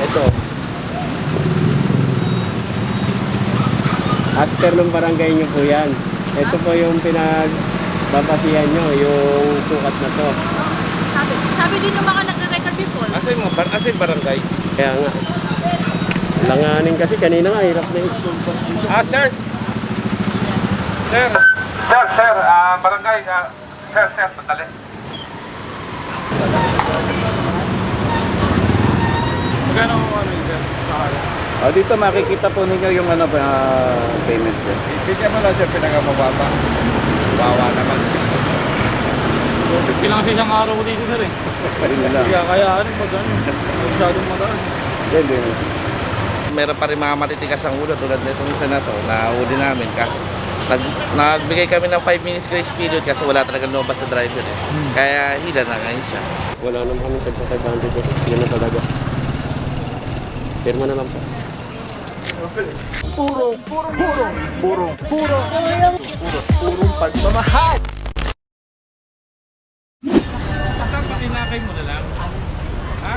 Ito. After ng barangay nyo po yan. Ito po yung pinagbabasihan nyo, yung sukat na to. Sabi din yung mga nagre-record people. Asa yung barangay? Kaya nga. Langanin kasi kanina nga, hirap na yung school po. Sir! Sir! Barangay. Sir, sandali. Magkano yun, sir? Dito makikita po ninyo yung payment sir. Bigyan mo lang, sir, pinakamababa. Bawa naman. Kailangan sa isang araw dito, sir, eh. Kaya masyadong madaan. Hindi. Meron pa rin mga matitigas ang ulo tulad nitong isa na to na uli namin nagbigay kami ng 5 minutes grace period kasi wala talaga lumabas sa driver eh. Kaya hila na ngayon siya. Wala naman kami tagpa 500. Yun na talaga. Pirma na lang po. Purong pagmamahal. Patinakay mo na lang. Ha?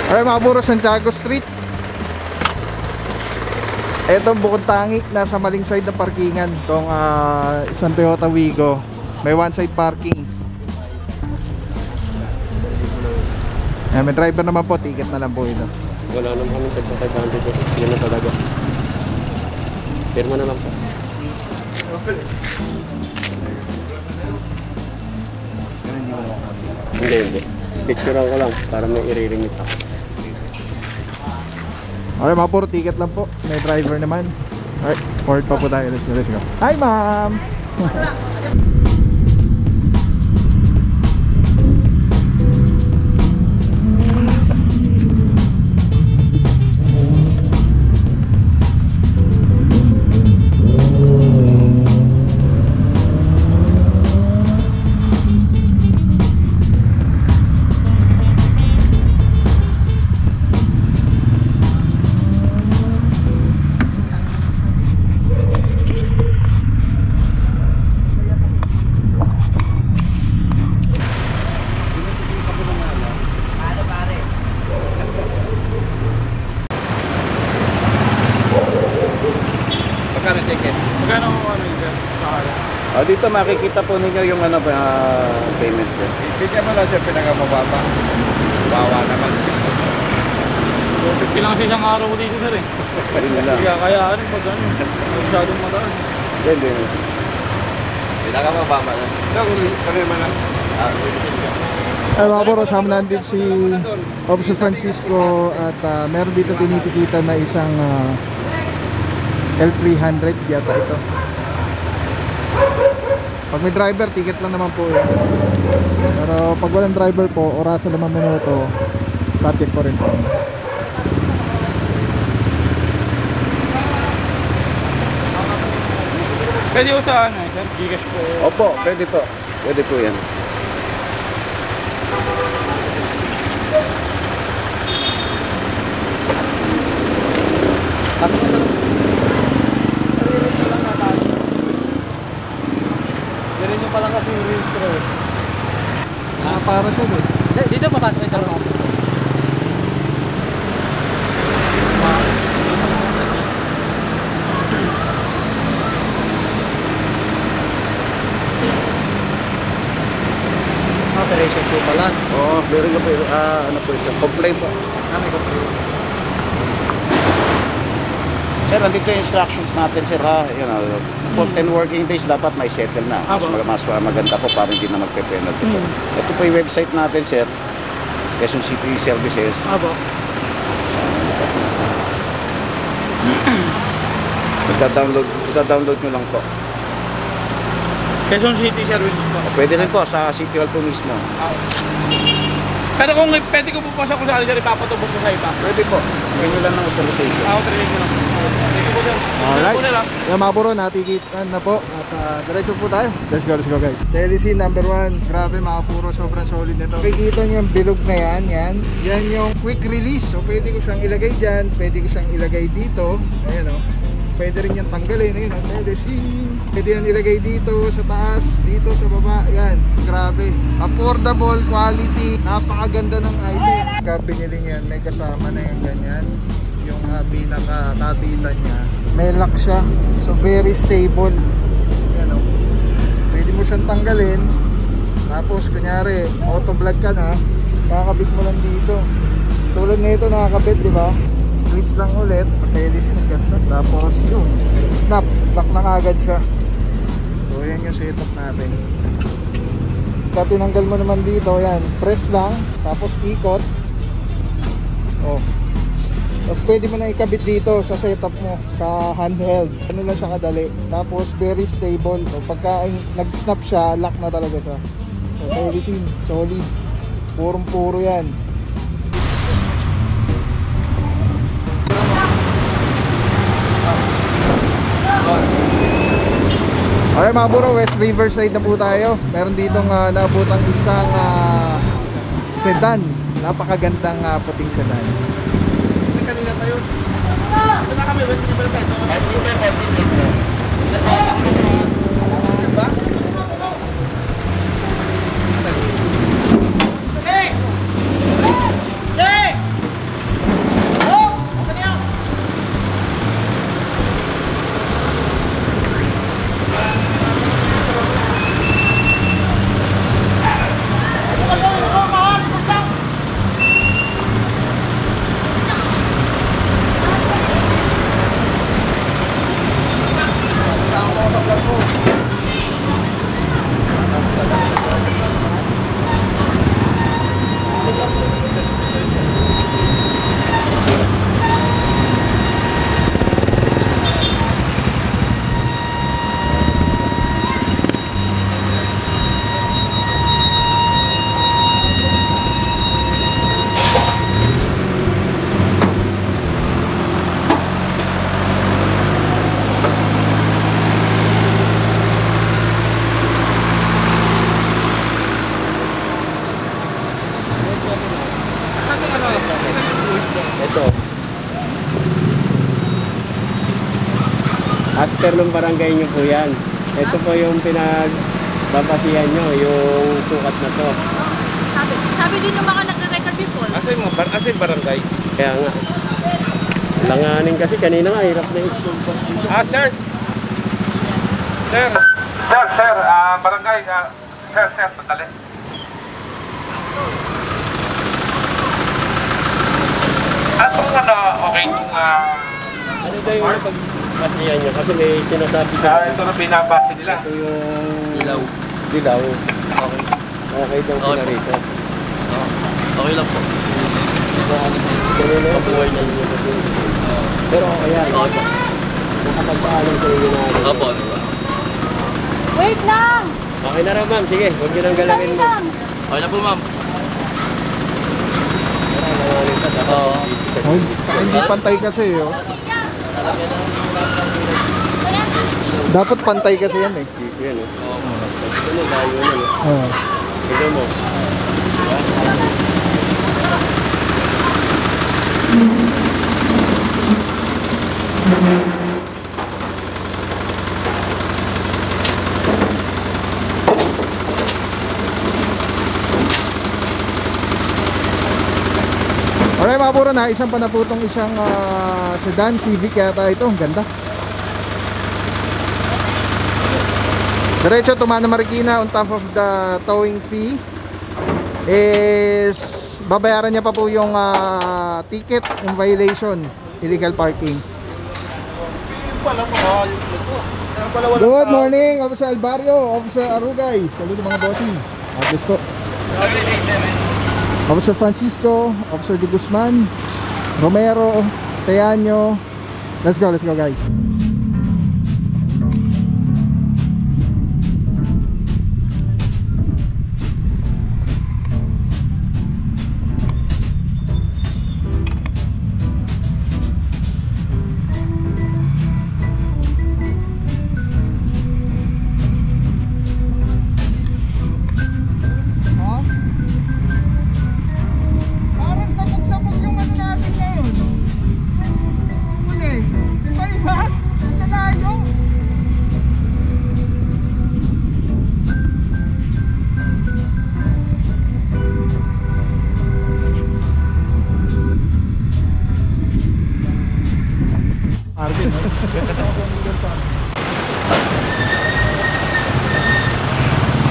Alright mga buro, Santiago Street. Ito bukod tangi, nasa maling side ng parkingan. Itong isang Toyota Wigo. May one side parking. May driver naman po, ticket na lang po ito. Wala naman kami tagpa 500. Yun na talaga. Pirma na lang po. Hindi. Picturean ko lang para may i-remit ako. Alright mga buro, ticket lang po. May driver naman. Alright, forward pa po tayo. Let's go. Hi ma'am! Dito makikita po ninyo yung payment sir. Bigyan mo lang, sir, pinakamababa. Bawa naman. Kailangan sa isang araw dito, sir, eh. Kaya masyadong madaan. Hindi. Pinakamababa na. Kanima na. Ay mga buro, sama natin si Officer Francisco at meron dito tinitikitan na isang L300 yata ito. Pag may driver, ticket lang naman po yun. Pero pag walang driver po, orasan 5 minuto, subject po rin po. Pwede ko sa sir? Gigas po. Opo, pwede po. Pwede po yan. Pala kasi yung registro eh. Para siya doon. Dito papasok kayo sa loob. Operation po pala. Oo, meron ka po. Ano po ito? Complaint po. May complaint. Sir, nandito yung instructions natin sir ha. Yun, for 10 working days dapat may settle na. Mas maganda po para hindi na magpe-penalty po. Ito po yung website natin sir. Quezon City Services. Ita-download nyo lang po. Quezon City Services po. Pwede rin po sa City Hall po mismo. Pero kung pwede ko po po sa kung saan sir, ipapatubog po sa iba. Pwede po. Bigyan nyo lang ng authorization. Authorization lang. Thank you po sir. Alright. Yung mga buro, natikitan na po. At diretso po tayo. Let's go guys. TLC number 1. Grabe mga buro, sobrang solid nito. Kikita nyo yung bilog na yan. Yan yung quick release. So pwede ko siyang ilagay dyan. Pwede ko siyang ilagay dito. Ayan o. Pwede rin yan tanggalin. Ayun, ang medicine. Pwede yan ilagay dito sa taas, dito sa baba. Yan, grabe. Affordable, quality, napakaganda ng item. Pagka binili niyan, may kasama na yung ganyan. Yung pinaka-kabitan niya. May lock siya. So very stable. Yan o. Pwede mo siyang tanggalin. Tapos kunyari, auto vlog ka na, kakabit mo lang dito. Tulad na ito nakakabit, di ba? Twist lang ulit, pag-medicine ang ganda. Tapos yun, snap, lock na agad siya. So yan yung setup natin. Pagka tinanggal mo naman dito, yan, press lang, tapos ikot. Oh. Tapos pwede mo na ikabit dito sa setup mo, sa handheld. Ano lang siya kadali. Tapos very stable. So, pagka nag-snap siya, lock na talaga siya. So medicine, solid. Purong-puro yan. Okay mga buro, West Riverside na po tayo. Meron ditong nabutang isang sedan. Napakagandang puting sedan. Kanina pa yun. Ito na kami, West Riverside. Diba? Ito. As per ng barangay nyo po yan. Ito po yung pinagbabasihan nyo, yung sukat na to. Sabi din yung mga nagre-record before. Asa yung barangay? Kaya nga. Langanin kasi kanina nga, hirap na yung school bus dito. Sir! Sir! Barangay. Sir, sandali. Okay kung Ano daw yung pagbasihan nyo? Kasi may sinasabi sa ito na binabase nila. ito yung Dilaw. dilaw. Okay. Okay daw sila rito. Okay lang po. Ganun na buhay na yun. Pero okay yan. Nakapagpaalam sa inyo na ano. Opo. Wait lang! Okay na raw ma'am, sige. Huwag nyo nang galawin mo. Okay na po, ma'am. Saka hindi pantay kasi dapat pantay kasi yan eh. Dito yan eh. Ito mo, layo na eh. Oh. Ito mo. Alright mga buro, na isang panaputong isang sedan, Civic yata ito, ang ganda. Diretso to Mano Marikina. On top of the towing fee is babayaran niya pa po yung ticket, yung violation, illegal parking. Good morning, Officer Alvario, Officer Arugay. Saludo mga bossing. Agos po. Officer Francisco, Officer De Guzman, Romero, Teaño. Let's go guys. Parang sabog-sabog yung ano natin ngayon. Huli, di ba iba?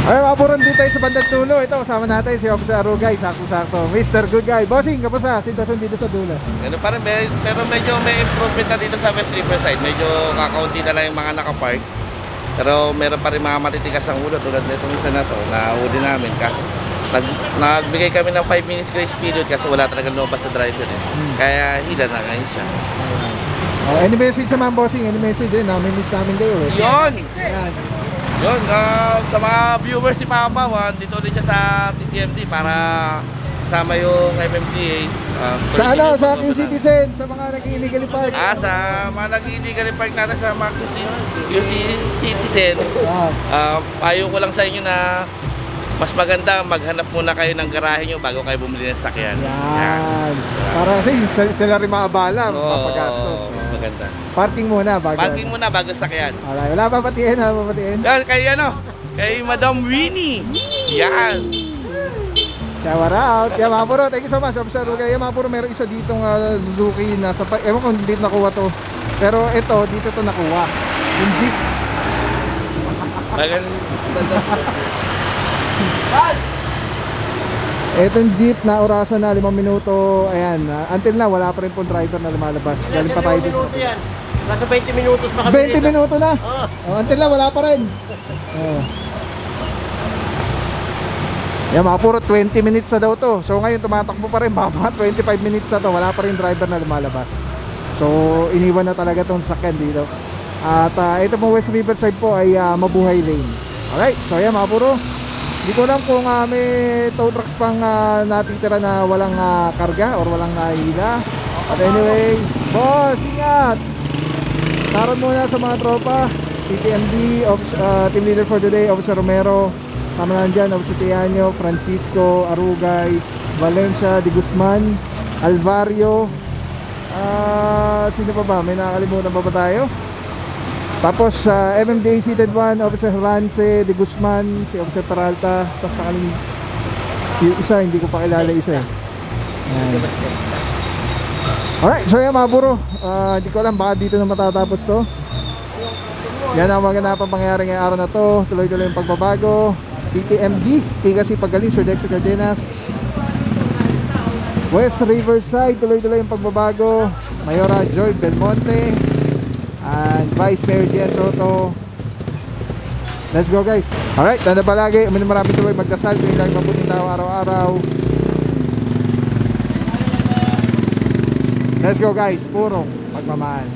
Ay, mapuron dito tayo sa bandang dulo. Ito, kasama natin si Officer Arugay, sakto-sakto. Mr. Good Guy. Bossing, kapusta? Sitwasyon dito sa dulo. Ganun pa rin, pero medyo may improvement na dito sa West Riverside. Medyo kakaunti na lang yung mga nakapark. Pero meron pa rin mga matitigas ang ulo tulad nitong isa na to na uli namin. Nagbigay kami ng 5 minutes grace period kasi wala talaga lumabas sa driver eh. Kaya hila na ngayon siya. Oh, any message sa mga bossing? Any message eh? Nami-miss namin kayo eh. Yun! Ayan. Yun, sa mga viewers si Papa Wan, dito ulit siya sa TTMD para kasama yung MMDA. Sa ano, sa aking citizen, sa mga nag-illegally park. Sa mga nag-illegally park natin sa mga QC citizen, payo ko lang sa inyo na mas maganda maghanap muna kayo ng garahe nyo bago kayo bumili ng sakyan. Yan. Para kasi sila rin maabala, papagastos. Maganda. Parking muna bago. Parking muna bago sakyan. Wala pa patiin, wala pa patiin. Yan, kay Madam Winnie. Yan. Shower out. Yamapuro, thank you so much. Officer Rugay. Yamapuro, meron isa ditong Suzuki na sa ewan ko dito nakuha to. Pero ito, dito to nakuha. Yung Jeep. Etong Jeep na orasan na 5 minuto. Ayan, until na wala pa rin pong driver na lumalabas. Galing pa tayo dito. yan. Nasa 20 minutos pa kami 20 minuto na. Until na wala pa rin. Yan mga puro 20 minutes na daw to. So ngayon tumatakbo pa rin, baka 25 minutes na to. Wala pa rin driver na lumalabas. So iniwan na talaga tong sasakyan dito. At ito pong West Riverside po ay Mabuhay Lane. Alright, so yan mga puro. Hindi ko alam kung may tow trucks pang natitira na walang karga or walang nahihila. But anyway, boss, ingat! Shoutout muna sa mga tropa. TTMD, team leader for today, Officer Romero. Sama na dyan, Officer Tianyo, Francisco, Arugay, Valencia, De Guzman, Alvario. Sino pa ba? May nakakalimutan pa ba tayo? Tapos MMDA seated 1, Officer Rance, De Guzman, si Officer Peralta. Tapos sakaling yung isa, hindi ko pa kilala isa eh. Alright, so yan mga buro. Hindi ko alam baka dito na matatapos to. Yan ang mga ganapang pangyayari ngayong araw na to. Tuloy-tuloy yung pagbabago. PTMD, Tigasi Pagaling, Sir Dexter Cardenas. West Riverside, tuloy-tuloy yung pagbabago. Mayora Joy Belmonte and Vice Mayor Gian Soto. Let's go guys. Alright, tanda palagi, maraming tuloy magdasal. Tuwing lang mabuting tao araw-araw. Let's go guys, purong pagmamahal.